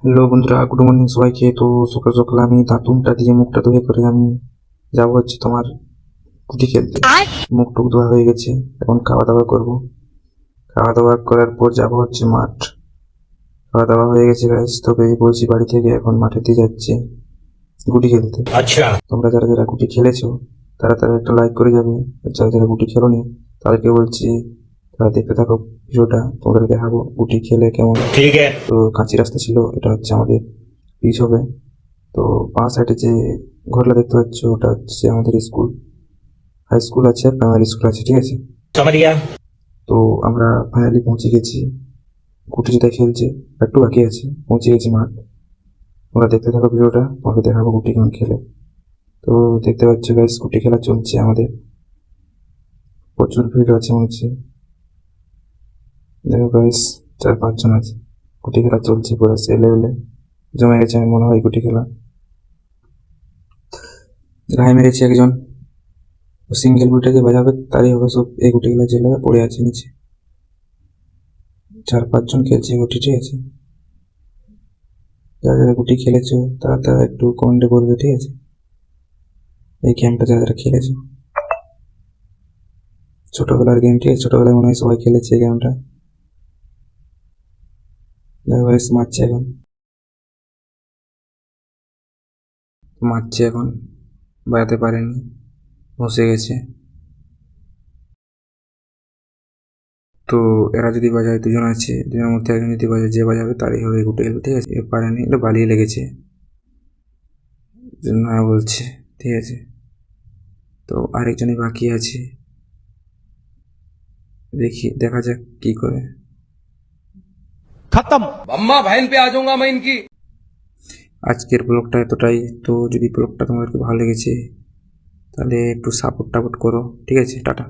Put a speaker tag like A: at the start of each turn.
A: Hello বন্ধুরা, good morning সবাইকে। তো সকাল সকাল আমি দাঁতুনটা দিয়ে মুখটা ধুয়ে করে আমি যাবো হচ্ছে তোমার গুটি খেলতে। মুখ টুক ধোয়া হয়ে গেছে, এখন খাওয়া দাওয়া করব। খাওয়া দাওয়া করার পর যাবো হচ্ছে মাঠ। খাওয়া দাওয়া হয়ে গেছে গাইস, তো বেরিয়ে পড়েছি বাড়ি থেকে, এখন মাঠেতে যাচ্ছি গুটি খেলতে।
B: अच्छा।
A: তোমরা যারা যারা গুটি খেলেছো তারা তারা একটা লাইক করে যাবে, আর যারা যারা গুটি খেলোনি তাদেরকে বলছি তারা দেখতে থাকো ভিডিওটা, তোমাদের দেখাবো গুটি খেলে কেমন।
B: ठीक है।
A: তো কাঁচি রাস্তা ছিল, এটা হচ্ছে আমাদের পিচ হবে। তো বাঁ সাইডে যে ঘরটা দেখতে পাচ্ছ ওটা হচ্ছে আমাদের স্কুল। হাই স্কুল আছে, প্রাইমারি স্কুল আছে, ঠিক আছে।
B: समझ गया।
A: তো আমরা ফাইনালি পৌঁছে গেছি, গুটি যেটা খেলছে একটু বাকি আছে, পৌঁছে গেছি মাঠ। তোমরা দেখতে থাকো ভিডিওটা, তোমাকে দেখাবো গুটি কেমন খেলে। তো দেখতে পাচ্ছ গাইস, গুটি খেলা চলছে আমাদের, প্রচুর ভিড় আছে মনে হচ্ছে। দেখো গাইস, 4-5 জন আছে, গুটি খেলা চলছে পুরো সে লেভেলে জমে গেছে আমি মনে হয় গুটি খেলা। গায়ে মেরেছে একজন, সিঙ্গেল গুটিটা যে বাজাবে তারই হবে সব, এই গুটিগুলো জেলে পড়ে আছে নিচে। 4-5 জন খেলছে গুটি, ঠিক আছে। যারা যারা গুটি খেলেছো তারা তারা একটু কমেন্টে বলবে, ঠিক আছে। এই গেমটা যারা যারা খেলেছো, ছোটবেলার গেম, ঠিক আছে, ছোটবেলায় মনে হয় সবাই খেলেছে এই গেমটা। দেখো গাইস, মারছে এখন, মারছে এখন, বাজাতে পারেনি, বসে গেছে। তো এরা যদি বাজায়, দুজন আছে, দুজনের মধ্যে একজন যদি বাজায়, যে বাজাবে তারই হবে গুটি খেলবে, ঠিক আছে। এ পারেনি, এটা বালিয়ে লেগেছে, না বলছে, ঠিক আছে। তো আরেকজনই বাকি আছে, দেখি দেখা যাক কি করে।
B: खत्म। अम्मा बहन पे आ जाऊंगा मैं इनकी।
A: আজকের ব্লগটা এতটাই। তো যদি ব্লগটা তোমাদেরকে ভালো লেগেছে তাহলে একটু সাপোর্ট টাপোর্ট করো, ঠিক আছে। টাটা।